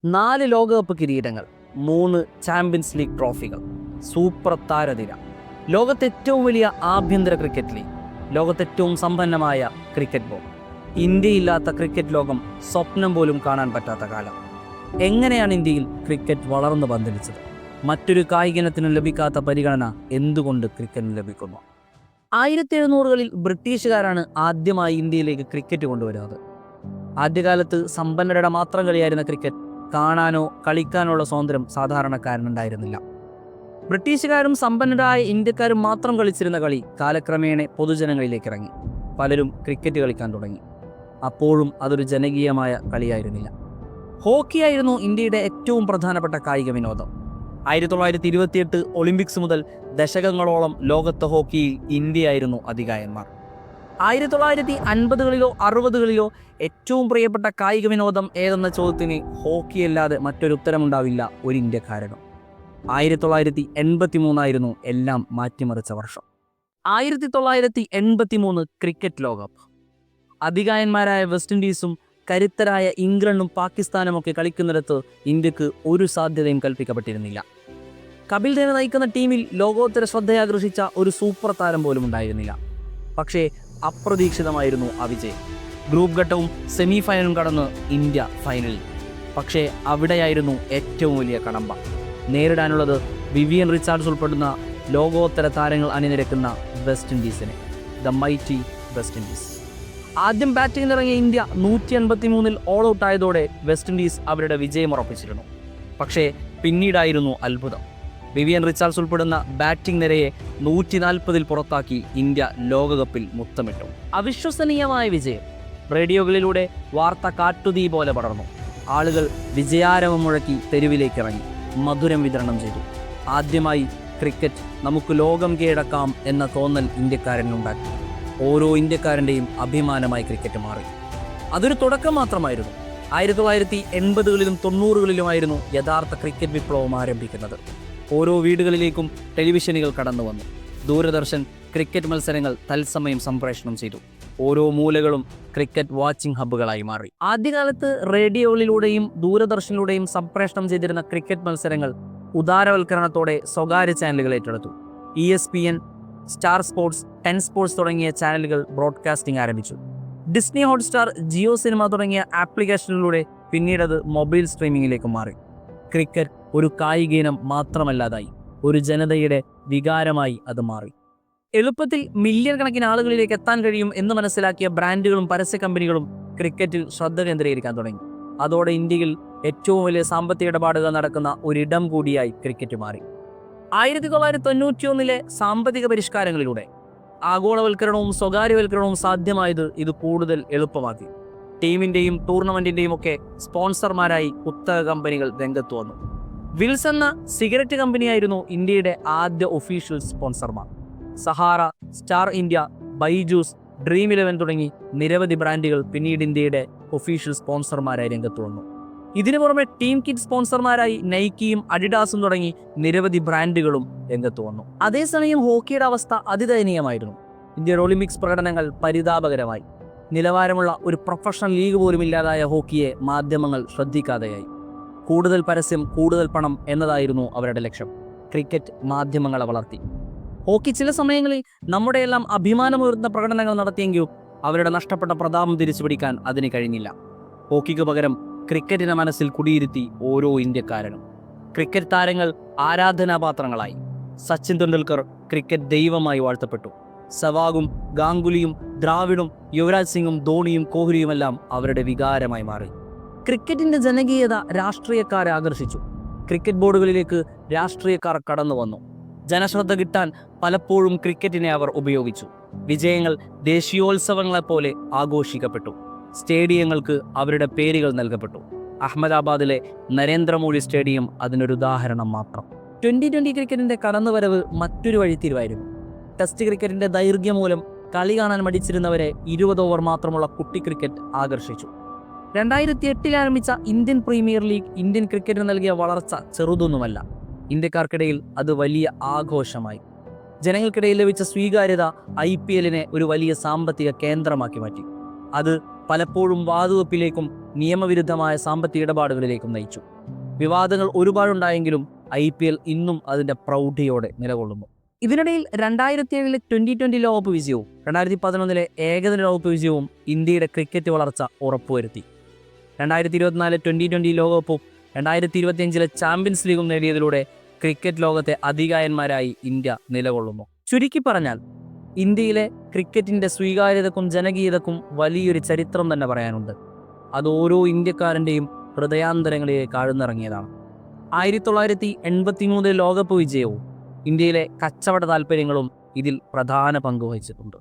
4 ലോകകപ്പ് കിരീടങ്ങൾ, 3 champions league ട്രോഫികൾ, super താരനിര, ലോകത്തെ ഏറ്റവും വലിയ ആഭ്യന്തര ക്രിക്കറ്റ് ലീഗ്, ലോകത്തെ ഏറ്റവും സമ്പന്നമായ ക്രിക്കറ്റ് ബോർഡ്. ഇന്ത്യയില്ലാത്ത ക്രിക്കറ്റ് ലോകം സ്വപ്നം പോലും കാണാൻ പറ്റാത്ത കാലം. എങ്ങനെയാണ് ഇന്ത്യയിൽ ക്രിക്കറ്റ് വളർന്നു പന്തലിച്ചത്? മറ്റൊരു കായികത്തിനും ലഭിക്കാത്ത പരിഗണന എന്തുകൊണ്ട് ക്രിക്കറ്റിന് ലഭിക്കുന്നു? 1700-കളിൽ ബ്രിട്ടീഷുകാരാണ് ആദ്യമായി ഇന്ത്യയിലേക്ക് ക്രിക്കറ്റ് കൊണ്ടുവരുന്നത്. ആദ്യകാലത്ത് സമ്പന്നരുടെ മാത്രം കളിയായിരുന്ന ക്രിക്കറ്റ് കാണാനോ കളിക്കാനോ ഉള്ള സ്വാതന്ത്ര്യം സാധാരണക്കാരനുണ്ടായിരുന്നില്ല. ബ്രിട്ടീഷുകാരും സമ്പന്നരായ ഇന്ത്യക്കാരും മാത്രം കളിച്ചിരുന്ന കളി കാലക്രമേണ പൊതുജനങ്ങളിലേക്ക് ഇറങ്ങി. പലരും ക്രിക്കറ്റ് കളിക്കാൻ തുടങ്ങി. അപ്പോഴും അതൊരു ജനകീയമായ കളിയായിരുന്നില്ല. ഹോക്കിയായിരുന്നു ഇന്ത്യയുടെ ഏറ്റവും പ്രധാനപ്പെട്ട കായിക വിനോദം. 1928 ഒളിമ്പിക്സ് മുതൽ ദശകങ്ങളോളം ലോകത്തെ ഹോക്കിയിൽ ഇന്ത്യയായിരുന്നു അധികായന്മാർ. 1950-കളിലോ 60-കളിലോ ഏറ്റവും പ്രിയപ്പെട്ട കായിക വിനോദം ഏതെന്ന ചോദ്യത്തിന് ഹോക്കിയല്ലാതെ മറ്റൊരു ഉത്തരമുണ്ടാവില്ല ഒരു ഇന്ത്യക്കാരനും. 1983 എല്ലാം മാറ്റിമറിച്ച വർഷം. 1983 ക്രിക്കറ്റ് ലോകകപ്പ്. അധികായന്മാരായ വെസ്റ്റ് ഇൻഡീസും കരുത്തരായ ഇംഗ്ലണ്ടും പാകിസ്ഥാനും ഒക്കെ കളിക്കുന്നിടത്ത് ഇന്ത്യക്ക് ഒരു സാധ്യതയും കൽപ്പിക്കപ്പെട്ടിരുന്നില്ല. കപിൽ ദേവ് നയിക്കുന്ന ടീമിൽ ലോകോത്തര ശ്രദ്ധയാകർഷിച്ച ഒരു സൂപ്പർ താരം പോലും ഉണ്ടായിരുന്നില്ല. പക്ഷേ അപ്രതീക്ഷിതമായിരുന്നു ആ വിജയം. ഗ്രൂപ്പ് ഘട്ടവും സെമി ഫൈനലും കടന്ന് ഇന്ത്യ ഫൈനലിൽ. പക്ഷേ അവിടെയായിരുന്നു ഏറ്റവും വലിയ കടമ്പ. നേരിടാനുള്ളത് വിവിയൻ റിച്ചാർഡ്സ് ഉൾപ്പെടുന്ന ലോകോത്തര താരങ്ങൾ അണിനിരക്കുന്ന വെസ്റ്റ് ഇൻഡീസിനെ, ദ മൈറ്റി വെസ്റ്റ് ഇൻഡീസ്. ആദ്യം ബാറ്റിംഗിനിറങ്ങിയ ഇന്ത്യ 183-ൽ ഓൾ ഔട്ട് ആയതോടെ വെസ്റ്റ് ഇൻഡീസ് അവരുടെ വിജയം ഉറപ്പിച്ചിരുന്നു. പക്ഷേ പിന്നീടായിരുന്നു അത്ഭുതം. വിവിയൻ റിച്ചാർഡ്സ് ഉൾപ്പെടുന്ന ബാറ്റിംഗ് നിരയെ 140-ൽ പുറത്താക്കി ഇന്ത്യ ലോകകപ്പിൽ മുത്തമിട്ടു. അവിശ്വസനീയമായ വിജയം. റേഡിയോകളിലൂടെ വാർത്ത കാട്ടുതീ പോലെ പടർന്നു. ആളുകൾ വിജയാരവം മുഴക്കി തെരുവിലേക്കിറങ്ങി, മധുരം വിതരണം ചെയ്തു. ആദ്യമായി ക്രിക്കറ്റ് നമുക്ക് ലോകം കീഴടക്കാം എന്ന തോന്നൽ ഇന്ത്യക്കാരനുണ്ടാക്കി. ഓരോ ഇന്ത്യക്കാരൻ്റെയും അഭിമാനമായി ക്രിക്കറ്റ് മാറി. അതൊരു തുടക്കം മാത്രമായിരുന്നു. 1980-കളിലും 90-കളിലുമായിരുന്നു യഥാർത്ഥ ക്രിക്കറ്റ് വിപ്ലവം ആരംഭിക്കുന്നത്. ഓരോ വീടുകളിലേക്കും ടെലിവിഷനുകൾ കടന്നു വന്നു. ദൂരദർശൻ ക്രിക്കറ്റ് മത്സരങ്ങൾ തത്സമയം സംപ്രേഷണം ചെയ്തു. ഓരോ മൂലകളും ക്രിക്കറ്റ് വാച്ചിങ് ഹബ്ബുകളായി മാറി. ആദ്യകാലത്ത് റേഡിയോയിലൂടെയും ദൂരദർശനിലൂടെയും സംപ്രേഷണം ചെയ്തിരുന്ന ക്രിക്കറ്റ് മത്സരങ്ങൾ ഉദാരവൽക്കരണത്തോടെ സ്വകാര്യ ചാനലുകൾ ഏറ്റെടുത്തു. ESPN, സ്റ്റാർ സ്പോർട്സ്, 10 സ്പോർട്സ് തുടങ്ങിയ ചാനലുകൾ ബ്രോഡ്കാസ്റ്റിംഗ് ആരംഭിച്ചു. ഡിസ്നി ഹോട്ട്സ്റ്റാർ, ജിയോ സിനിമ തുടങ്ങിയ ആപ്ലിക്കേഷനിലൂടെ പിന്നീടത് മൊബൈൽ സ്ട്രീമിംഗിലേക്ക് മാറി. ക്രിക്കറ്റ് ഒരു കായിക ഇനം മാത്രമല്ലാതായി, ഒരു ജനതയുടെ വികാരമായി അത് മാറി. എളുപ്പത്തിൽ മില്യൺ കണക്കിന് ആളുകളിലേക്ക് എത്താൻ കഴിയും എന്ന് മനസ്സിലാക്കിയ ബ്രാൻഡുകളും പരസ്യ കമ്പനികളും ക്രിക്കറ്റിൽ ശ്രദ്ധ കേന്ദ്രീകരിക്കാൻ തുടങ്ങി. അതോടെ ഇന്ത്യയിൽ ഏറ്റവും വലിയ സാമ്പത്തിക ഇടപാടുകൾ നടക്കുന്ന ഒരിടം കൂടിയായി ക്രിക്കറ്റ് മാറി. 1991-ലെ സാമ്പത്തിക പരിഷ്കാരങ്ങളിലൂടെ ആഗോളവൽക്കരണവും സ്വകാര്യവൽക്കരണവും സാധ്യമായത് ഇത് കൂടുതൽ എളുപ്പമാക്കി. ടീമിൻ്റെയും ടൂർണമെൻറ്റിൻ്റെയും ഒക്കെ സ്പോൺസർമാരായി കുത്തക കമ്പനികൾ രംഗത്ത് വന്നു. വിൽസ് എന്ന സിഗരറ്റ് കമ്പനിയായിരുന്നു ഇന്ത്യയുടെ ആദ്യ ഒഫീഷ്യൽ സ്പോൺസർമാർ. Sahara, Star India, Byju's, Dream eleven തുടങ്ങി നിരവധി ബ്രാൻഡുകൾ പിന്നീട് ഇന്ത്യയുടെ ഒഫീഷ്യൽ സ്പോൺസർമാരായി രംഗത്ത് വന്നു. ഇതിനു പുറമെ ടീം കിറ്റ് സ്പോൺസർമാരായി നൈക്കിയും അഡിഡാസും തുടങ്ങി നിരവധി ബ്രാൻഡുകളും രംഗത്ത് വന്നു. അതേസമയം ഹോക്കിയുടെ അവസ്ഥ അതിദയനീയമായിരുന്നു. ഇന്ത്യയുടെ ഒളിമ്പിക്സ് പ്രകടനങ്ങൾ പരിതാപകരമായി. നിലവാരമുള്ള ഒരു പ്രൊഫഷണൽ ലീഗ് പോലും ഇല്ലാതായ ഹോക്കിയെ മാധ്യമങ്ങൾ ശ്രദ്ധിക്കാതെയായി. കൂടുതൽ പരസ്യം, കൂടുതൽ പണം എന്നതായിരുന്നു അവരുടെ ലക്ഷ്യം. ക്രിക്കറ്റ് മാധ്യമങ്ങളെ വളർത്തി. ഹോക്കി ചില സമയങ്ങളിൽ നമ്മുടെയെല്ലാം അഭിമാനമുയർന്ന പ്രകടനങ്ങൾ നടത്തിയെങ്കിലും അവരുടെ നഷ്ടപ്പെട്ട പ്രതാപം തിരിച്ചു പിടിക്കാൻ അതിന് കഴിഞ്ഞില്ല. ഹോക്കിക്ക് പകരം ക്രിക്കറ്റിനെ മനസ്സിൽ കുടിയിരുത്തി ഓരോ ഇന്ത്യക്കാരനും. ക്രിക്കറ്റ് താരങ്ങൾ ആരാധനാപാത്രങ്ങളായി. സച്ചിൻ തെണ്ടുൽക്കർ ക്രിക്കറ്റ് ദൈവമായി വാഴ്ത്തപ്പെട്ടു. സെവാഗും ഗാംഗുലിയും ദ്രാവിഡും യുവരാജ് സിംഗും ധോണിയും കോഹ്ലിയുമെല്ലാം അവരുടെ വികാരമായി മാറി. ക്രിക്കറ്റിന്റെ ജനകീയത രാഷ്ട്രീയക്കാരെ ആകർഷിച്ചു. ക്രിക്കറ്റ് ബോർഡുകളിലേക്ക് രാഷ്ട്രീയക്കാർ കടന്നു വന്നു. ജനശ്രദ്ധ കിട്ടാൻ പലപ്പോഴും ക്രിക്കറ്റിനെ അവർ ഉപയോഗിച്ചു. വിജയങ്ങൾ ദേശീയോത്സവങ്ങളെപ്പോലെ ആഘോഷിക്കപ്പെട്ടു. സ്റ്റേഡിയങ്ങൾക്ക് അവരുടെ പേരുകൾ നൽകപ്പെട്ടു. അഹമ്മദാബാദിലെ നരേന്ദ്രമോദി സ്റ്റേഡിയം അതിനൊരു ഉദാഹരണം മാത്രം. 2020 ക്രിക്കറ്റിന്റെ കടന്നുവരവ് മറ്റൊരു വഴിത്തിരിവായിരുന്നു. ടെസ്റ്റ് ക്രിക്കറ്റിന്റെ ദൈർഘ്യം മൂലം കളി കാണാൻ മടിച്ചിരുന്നവരെ 20 ഓവർ മാത്രമുള്ള കുട്ടി ക്രിക്കറ്റ് ആകർഷിച്ചു. 2008-ൽ ആരംഭിച്ച ഇന്ത്യൻ പ്രീമിയർ ലീഗ് ഇന്ത്യൻ ക്രിക്കറ്റിന് നൽകിയ വളർച്ച ചെറുതൊന്നുമല്ല. ഇന്ത്യക്കാർക്കിടയിൽ അത് വലിയ ആഘോഷമായി. ജനങ്ങൾക്കിടയിൽ ലഭിച്ച സ്വീകാര്യത IPL-നെ ഒരു വലിയ സാമ്പത്തിക കേന്ദ്രമാക്കി മാറ്റി. അത് പലപ്പോഴും വാതുവെപ്പിലേക്കും നിയമവിരുദ്ധമായ സാമ്പത്തിക ഇടപാടുകളിലേക്കും നയിച്ചു. വിവാദങ്ങൾ ഒരുപാടുണ്ടായെങ്കിലും IPL ഇന്നും അതിൻ്റെ പ്രൗഢിയോടെ നിലകൊള്ളുന്നു. ഇതിനിടയിൽ 2007 2020 ലോകകപ്പ് വിജയവും 2011 ഏകദിന ലോകകപ്പ് വിജയവും ഇന്ത്യയുടെ ക്രിക്കറ്റ് വളർച്ച ഉറപ്പുവരുത്തി. 2024 2020 ലോകകപ്പും 2025 ചാമ്പ്യൻസ് ലീഗും നേടിയതിലൂടെ ക്രിക്കറ്റ് ലോകത്തെ അതികായന്മാരായി ഇന്ത്യ നിലകൊള്ളുന്നു. ചുരുക്കി പറഞ്ഞാൽ ഇന്ത്യയിലെ ക്രിക്കറ്റിൻ്റെ സ്വീകാര്യതക്കും ജനകീയതക്കും വലിയൊരു ചരിത്രം തന്നെ പറയാനുണ്ട്. അത് ഓരോ ഇന്ത്യക്കാരൻ്റെയും ഹൃദയാന്തരങ്ങളിലേക്ക് ആഴ്ന്നിറങ്ങിയതാണ്. 1983 ലോകകപ്പ് വിജയവും ഇന്ത്യയിലെ കച്ചവട താൽപ്പര്യങ്ങളും ഇതിൽ പ്രധാന പങ്ക് വഹിച്ചിട്ടുണ്ട്.